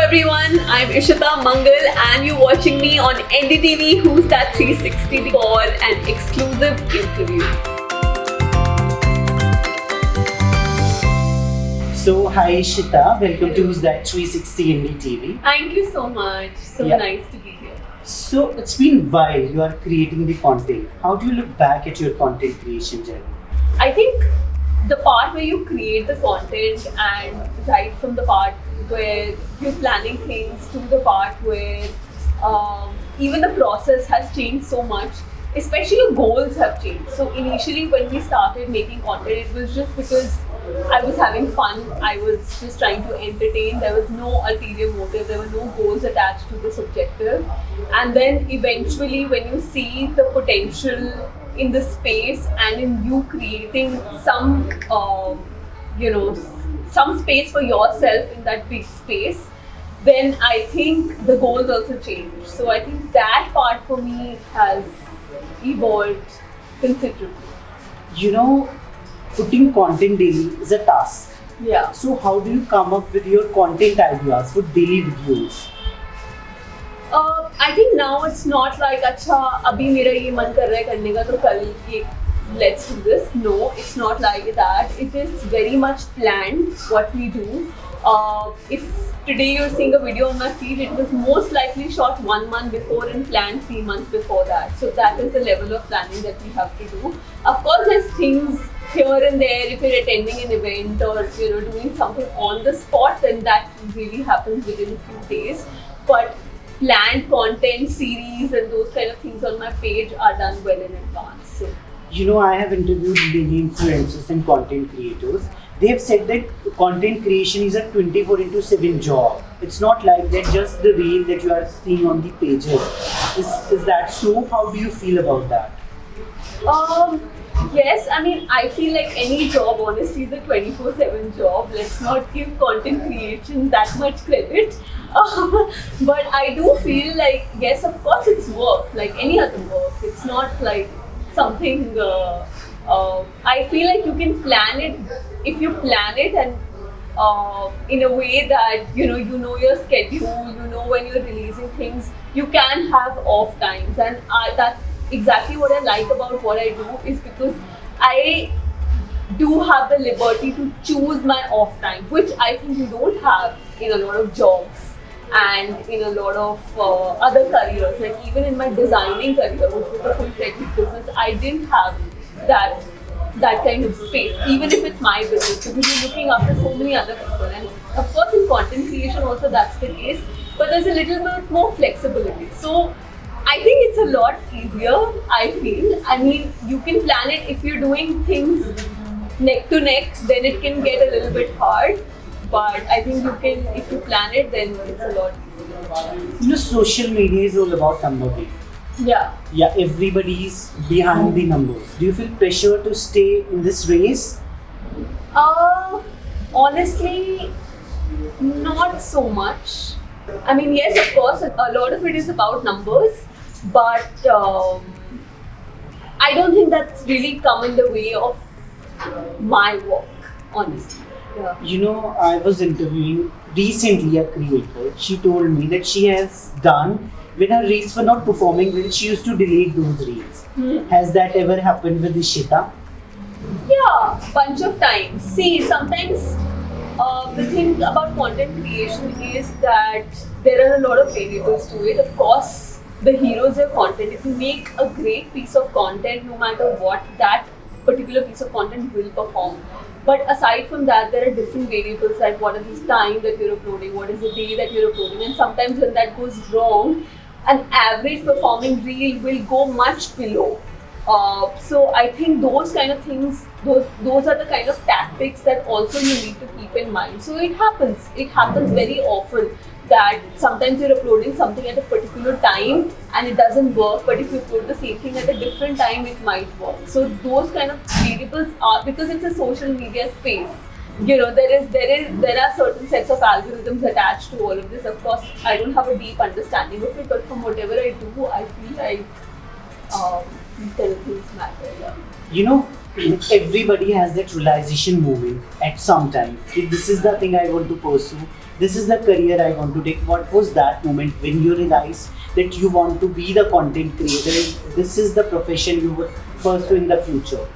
everyone, I'm Ishita Mangal and you're watching me on NDTV Who's That 360 for an exclusive interview. So, hi Ishita, welcome to Who's That 360 NDTV. Thank you so much. So nice to be here. So, it's been a while you are creating the content. How do you look back at your content creation journey? I think the part where you create the content and right from the part where you're planning things to the part where even the process has changed so much, especially your goals have changed. So initially when we started making content, it was just because I was having fun, I was just trying to entertain, there was no ulterior motive, there were no goals attached to this objective. And then eventually when you see the potential in the space and in you creating some some space for yourself in that big space, then I think the goals also change. So I think that part for me has evolved considerably. You know, putting content daily is a task. Yeah. So, how do you come up with your content ideas for daily videos? I think now it's not like अच्छा अभी मेरा ये मन कर रहा है करने का तो कल ये let's do this. No, it's not like that. It is very much planned what we do. If today you're seeing a video on my feed, it was most likely shot 1 month before and planned 3 months before that. So that is the level of planning that we have to do. Of course, there's things here and there. If you're attending an event or doing something on the spot, then that really happens within a few days. But planned content series and those kind of things on my page are done well in advance. So. You know, I have interviewed many influencers and content creators. They have said that content creation is a 24/7 job. It's not like that just the reel that you are seeing on the pages. Is that so? How do you feel about that? Yes, I mean, I feel like any job, honestly, is a 24/7 job. Let's not give content creation that much credit. But I do feel like, yes, of course, it's work, like any other work. It's not like something. I feel like you can plan it if you plan it and in a way that you know your schedule, you know when you're releasing things. You can have off times, and that's exactly what I like about what I do, is because I do have the liberty to choose my off time, which I think you don't have in a lot of jobs and in a lot of other careers. Like even in my designing career, which was a full-fledged business, I didn't have that kind of space, even if it's my business, because you're looking after so many other people. And of course in content creation also that's the case, but there's a little bit more flexibility. So I think it's a lot easier, I feel. I mean, you can plan it. If you're doing things neck to neck, then it can get a little bit hard. But I think you can, if you plan it, then it's a lot easier. You know, social media is all about number game. Yeah. Yeah, everybody's behind the numbers. Do you feel pressure to stay in this race? Honestly, not so much. I mean, yes, of course, a lot of it is about numbers, but I don't think that's really come in the way of my work, honestly. Yeah. You know, I was interviewing recently a creator. She told me that she has done, when her reels were not performing well, she used to delete those reels. Has that ever happened with Ishita? Yeah, bunch of times. See, sometimes the thing about content creation is that there are a lot of variables to it. Of course, the hero is your content. If you make a great piece of content, no matter what, that particular piece of content will perform. But aside from that, there are different variables, like what is the time that you're uploading, what is the day that you're uploading, and sometimes when that goes wrong, an average performing reel will go much below. So I think those kind of things, those are the kind of tactics that also you need to keep in mind. So it happens very often that sometimes you're uploading something at a particular time and it doesn't work, but if you upload the same thing at a different time, it might work. So those kind of variables are, because it's a social media space, there are certain sets of algorithms attached to all of this. Of course, I don't have a deep understanding of it, but from whatever I do, I feel like these kind of things matter. Yeah. You know, everybody has that realization moment at some time. If this is the thing I want to pursue, this is the career I want to take. What was that moment when you realized that you want to be the content creator and this is the profession you would pursue in the future?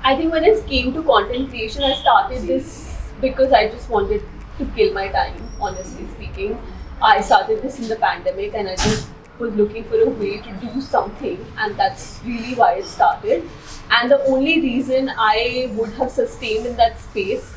I think when it came to content creation, I started this because I just wanted to kill my time, honestly speaking. I started this in the pandemic and I just was looking for a way to do something, and that's really why it started. And the only reason I would have sustained in that space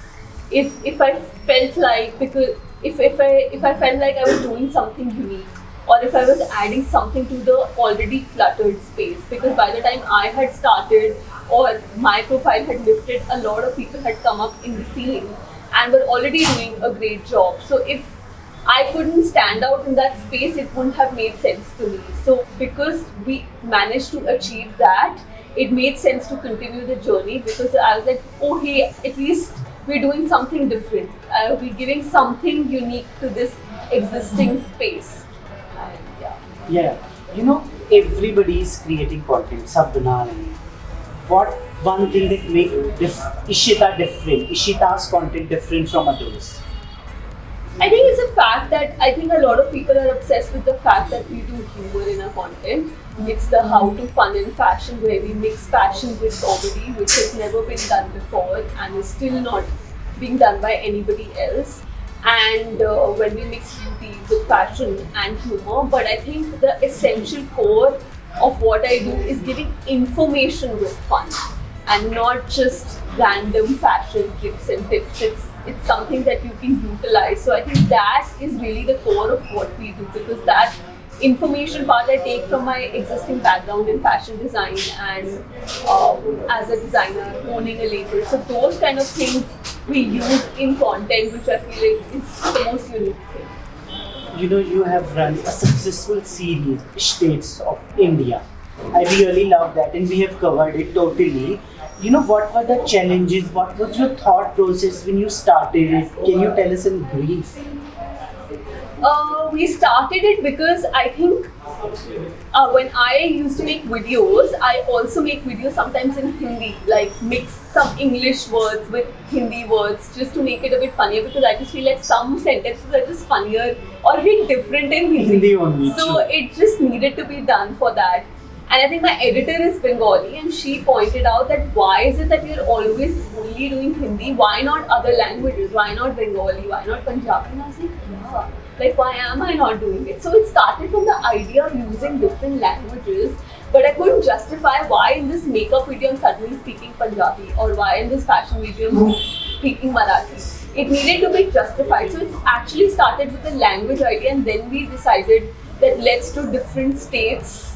is if I felt like, because if I felt like I was doing something unique, or if I was adding something to the already cluttered space. Because by the time I had started or my profile had lifted, a lot of people had come up in the scene and were already doing a great job. So if I couldn't stand out in that space, it wouldn't have made sense to me. So because we managed to achieve that, it made sense to continue the journey, because I was like, oh hey, at least we're doing something different. We're giving something unique to this existing space. And yeah. Yeah, you know, everybody is creating content. सब बना रहे हैं. What one thing that make Ishita different? Ishita's content different from others? I think it's a fact that I think a lot of people are obsessed with the fact that we do humor in our content. It's the how to fun and fashion, where we mix fashion with comedy, which has never been done before and is still not being done by anybody else. And when we mix beauty with fashion and humor, but I think the essential core of what I do is giving information with fun and not just random fashion tricks and tips. It's something that you can utilize. So I think that is really the core of what we do, because that information part I take from my existing background in fashion design and as a designer, owning a label. So those kind of things we use in content, which I feel like is the most unique thing. You know, you have run a successful series, States of India. I really love that, and we have covered it totally. You know, what were the challenges? What was your thought process when you started it? Can you tell us in brief? We started it because I think when I used to make videos, I also make videos sometimes in Hindi, like mix some English words with Hindi words just to make it a bit funnier, because I just feel like some sentences are just funnier or hit different in Hindi. Hindi only. So it just needed to be done for that. And I think my editor is Bengali, and she pointed out that why is it that you're always only doing Hindi? Why not other languages? Why not Bengali? Why not Punjabi? And I was like, yeah, like why am I not doing it? So it started from the idea of using different languages, but I couldn't justify why in this makeup video I'm suddenly speaking Punjabi, or why in this fashion video I'm speaking Marathi. It needed to be justified. So it actually started with the language idea, and then we decided that let's do different states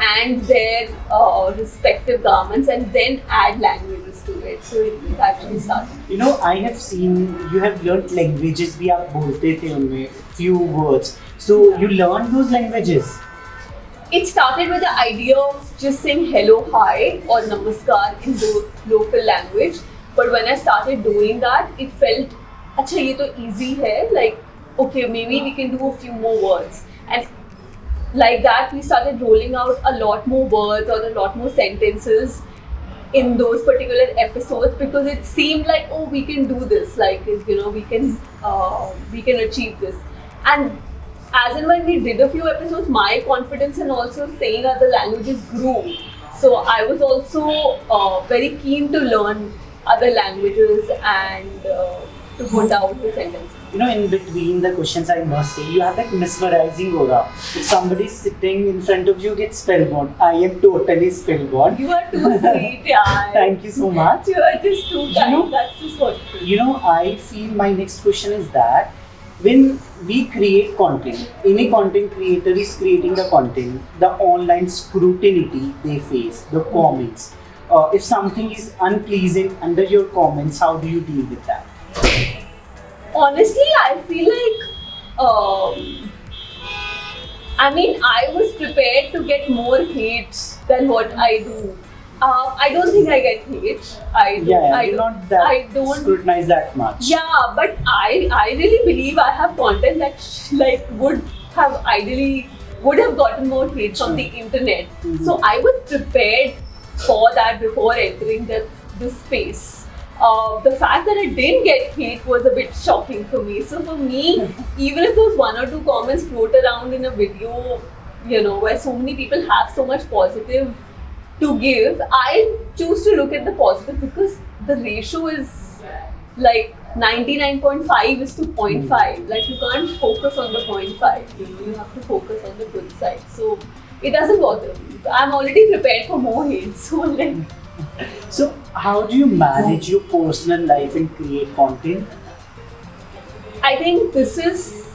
and their respective garments, and then add languages to it. So it actually started. You know, I have seen you have learned languages. We are बोलते थे उनमें few words. So you learned those languages. It started with the idea of just saying hello, hi or namaskar in the local language. But when I started doing that, it felt, अच्छा ये तो easy है. Like, okay, maybe we can do a few more words. And like that, we started rolling out a lot more words or a lot more sentences in those particular episodes, because it seemed like, oh, we can do this, like, you know, we can achieve this. And as and when we did a few episodes, my confidence in also saying other languages grew. So I was also very keen to learn other languages and to put out the sentences. You know, in between the questions, I must say, you have that mesmerizing aura. If somebody is sitting in front of you, get spellbound. I am totally spellbound. You are too sweet, yeah. Thank you so much. You are just too kind. know, That's just what it is. You know, I feel my next question is that when we create content, any content creator is creating the content, the online scrutiny they face, the comments. If something is unpleasing under your comments, how do you deal with that? Honestly, I feel like, I was prepared to get more hate than what I do. I don't think I get hate. You're not that I don't scrutinize that much. Yeah, but I really believe I have content that would have gotten more hate from the internet. Mm-hmm. So I was prepared for that before entering this space. The fact that I didn't get hate was a bit shocking for me. So for me, even if those one or two comments float around in a video, where so many people have so much positive to give, I choose to look at the positive because the ratio is like 99.5 is to 0.5. Like you can't focus on the 0.5, you have to focus on the good side. So it doesn't bother me. I'm already prepared for more hate. So how do you manage your personal life and create content? I think this is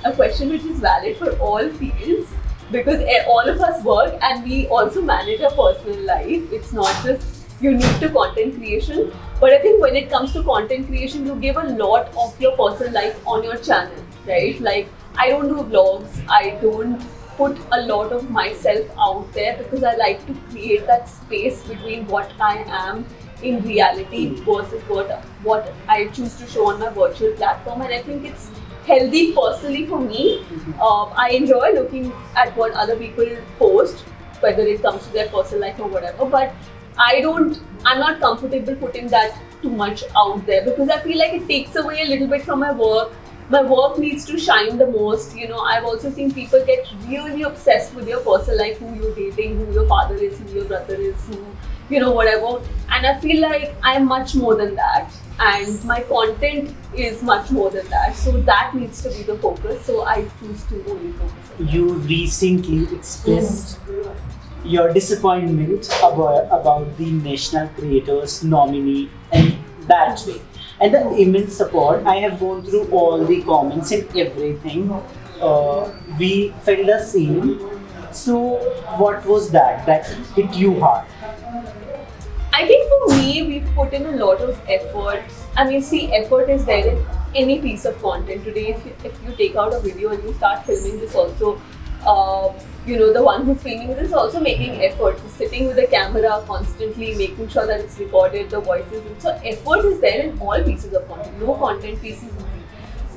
a question which is valid for all fields because all of us work and we also manage our personal life. It's not just unique to content creation, but I think when it comes to content creation, you give a lot of your personal life on your channel, right? Like I don't do vlogs, I don't put a lot of myself out there because I like to create that space between what I am in reality versus what I choose to show on my virtual platform, and I think it's healthy personally for me. I enjoy looking at what other people post, whether it comes to their personal life or whatever, but I'm not comfortable putting that too much out there because I feel like it takes away a little bit from my work. My work needs to shine the most. I've also seen people get really obsessed with your personal life, who you're dating, who your father is, who your brother is, whatever. And I feel like I'm much more than that. And my content is much more than that. So that needs to be the focus. So I choose to only focus on that. You recently expressed your disappointment about the National Creators nominee and that way. And the immense support. I have gone through all the comments and everything. We felt the same. So what was that hit you hard? I think for me, we've put in a lot of effort. I mean, see, effort is there in any piece of content. Today, if you take out a video and you start filming this also, the one who's filming this is also making effort. He's sitting with the camera constantly, making sure that it's recorded, the voices. So effort is there in all pieces of content. No content piece is easy.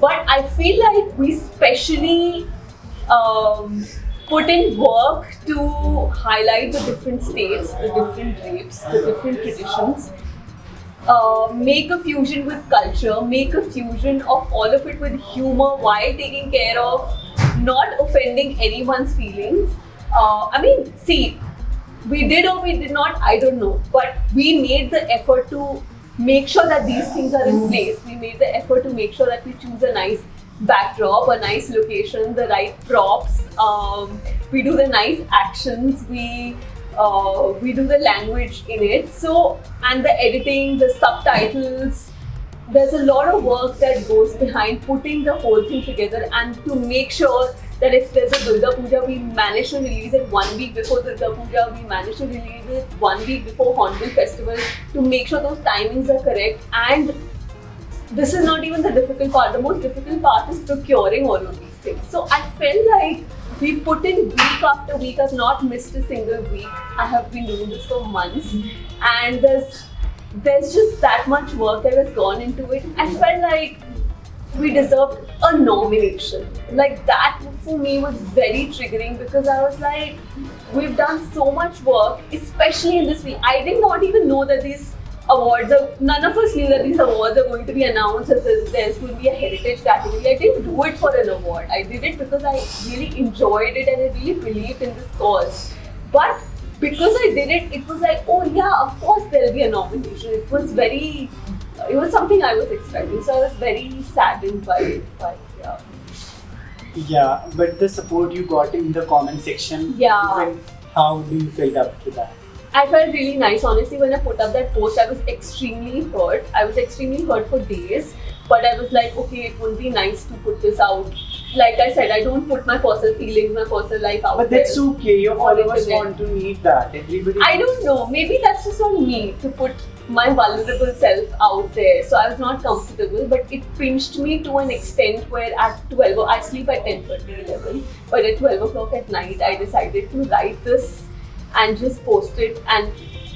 But I feel like we specially put in work to highlight the different states, the different drapes, the different traditions. Make a fusion with culture, make a fusion of all of it with humor while taking care of not offending anyone's feelings. See, we did or we did not, I don't know, but we made the effort to make sure that these things are in place. We made the effort to make sure that we choose a nice backdrop, a nice location, the right props. We do the nice actions. We do the language in it. So, and the editing, the subtitles. There's a lot of work that goes behind putting the whole thing together and to make sure that if there's a Durga Puja, we manage to release it 1 week before Durga Puja, we manage to release it 1 week before Hornbill Festival to make sure those timings are correct. And this is not even the difficult part. The most difficult part is procuring all of these things. So I felt like we put in week after week. I've not missed a single week. I have been doing this for months, and there's just that much work that has gone into it. I felt like we deserved a nomination. Like that for me was very triggering because I was like, we've done so much work, especially in this week. I did not even know that these awards none of us knew that these awards are going to be announced as there's going to be a heritage category. I didn't do it for an award. I did it because I really enjoyed it and I really believed in this cause. But because I did it, it was like, oh yeah, of course there'll be a nomination. It was something I was expecting. So I was very saddened by it. But yeah. Yeah, but the support you got in the comment section, how do you feel up to that? I felt really nice. Honestly, when I put up that post, I was extremely hurt. I was extremely hurt for days. But I was like, okay, it would be nice to put this out. Like I said, I don't put my personal feelings, my personal life out there. But that's okay. Your followers want to need that. Everybody. I don't know. Maybe that's just on me to put my vulnerable self out there. So I was not comfortable. But it pinched me to an extent where at 12, I sleep at 10:30, 11. But at 12 o'clock at night, I decided to write this and just post it and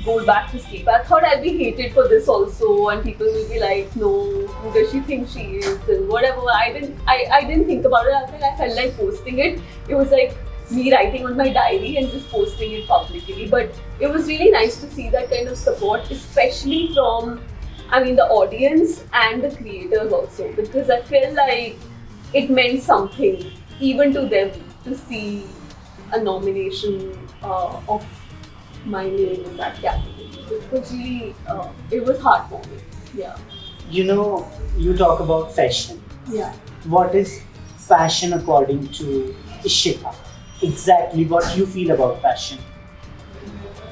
go back to sleep. I thought I'll be hated for this also, and people will be like, no, who does she think she is, and whatever. I didn't think about it. I felt like posting it. It was like me writing on my diary and just posting it publicly. But it was really nice to see that kind of support, especially from, I mean, the audience and the creators also, because I feel like it meant something even to them to see a nomination of my name in that category. It was really, it was heartwarming. Yeah. You know, you talk about fashion. Yeah. What is fashion according to Ishita? Exactly what you feel about fashion.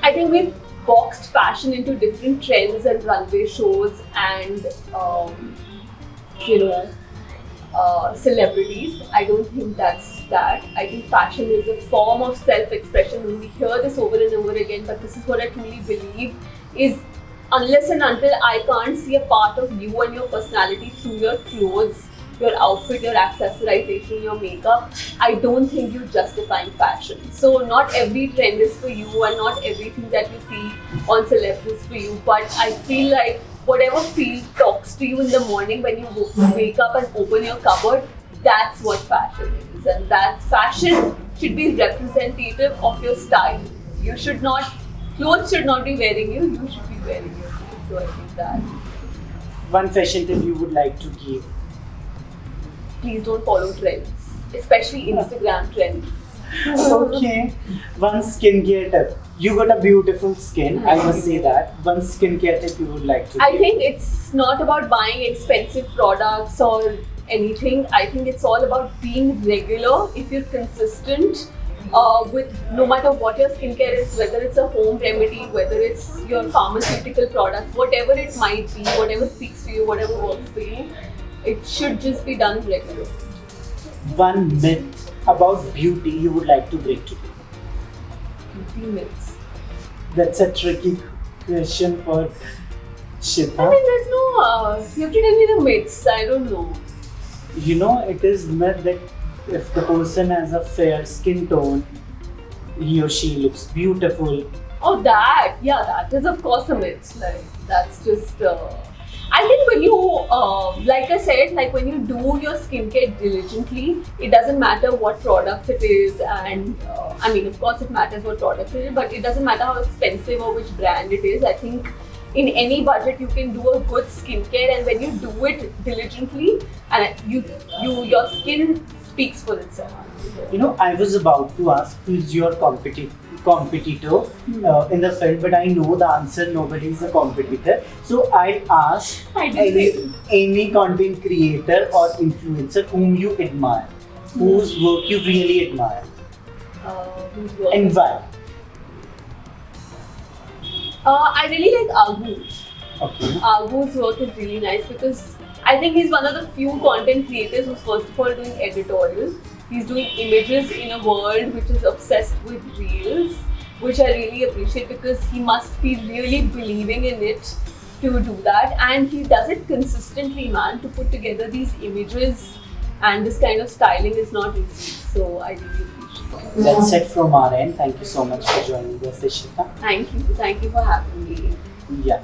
I think we've boxed fashion into different trends and runway shows and, you know, celebrities. I don't think that's that. I think fashion is a form of self-expression, and we hear this over and over again, but this is what I truly believe is unless and until I can't see a part of you and your personality through your clothes, your outfit, your accessorization, your makeup, I don't think you're justifying fashion. So not every trend is for you and not everything that you see on celebs is for you, but I feel like whatever feel talks to you in the morning when you wake up and open your cupboard, that's what fashion is. And that fashion should be representative of your style. You should not, clothes should not be wearing you, you should be wearing your clothes. So I think that. One fashion tip you would like to give. Please don't follow trends, especially Instagram trends. Okay. One skincare tip. You got a beautiful skin, I must say that. One skincare tip you would like to I give. think it's not about buying expensive products or anything. I think it's all about being regular. If you're consistent with no matter what your skincare is, whether it's a home remedy, whether it's your pharmaceutical products, whatever it might be, whatever speaks to you, whatever works for you, it should just be done regularly. One myth about beauty you would like to break today. Beauty myths. That's a tricky question for I Shita. mean, there's no. You have to tell me the myths. I don't know. You know, it is myth that if the person has a fair skin tone, he or she looks beautiful. Oh, that. Yeah, that is of course a myth. Like, that's just. I think when you, like I said, like when you do your skincare diligently, it doesn't matter what products it is, and I mean, of course, it matters what products it is, but it doesn't matter how expensive or which brand it is. I think in any budget you can do a good skincare, and when you do it diligently, and your skin speaks for itself. You know, I was about to ask who's your competitor in the field, but I know the answer. Nobody is a competitor. So I ask I did say any content creator or influencer whom you admire, whose work you really admire, whose work. and why. I really like Agu. Okay. Agu's work is really nice because I think he's one of the few content creators who's first of all doing editorials. He's doing images in a world which is obsessed with reels, which I really appreciate because he must be really believing in it to do that, and he does it consistently, man. To put together these images and this kind of styling is not easy, so I really appreciate it. That's it from our end. Thank you so much for joining us, Ishita. Thank you for having me. Yeah.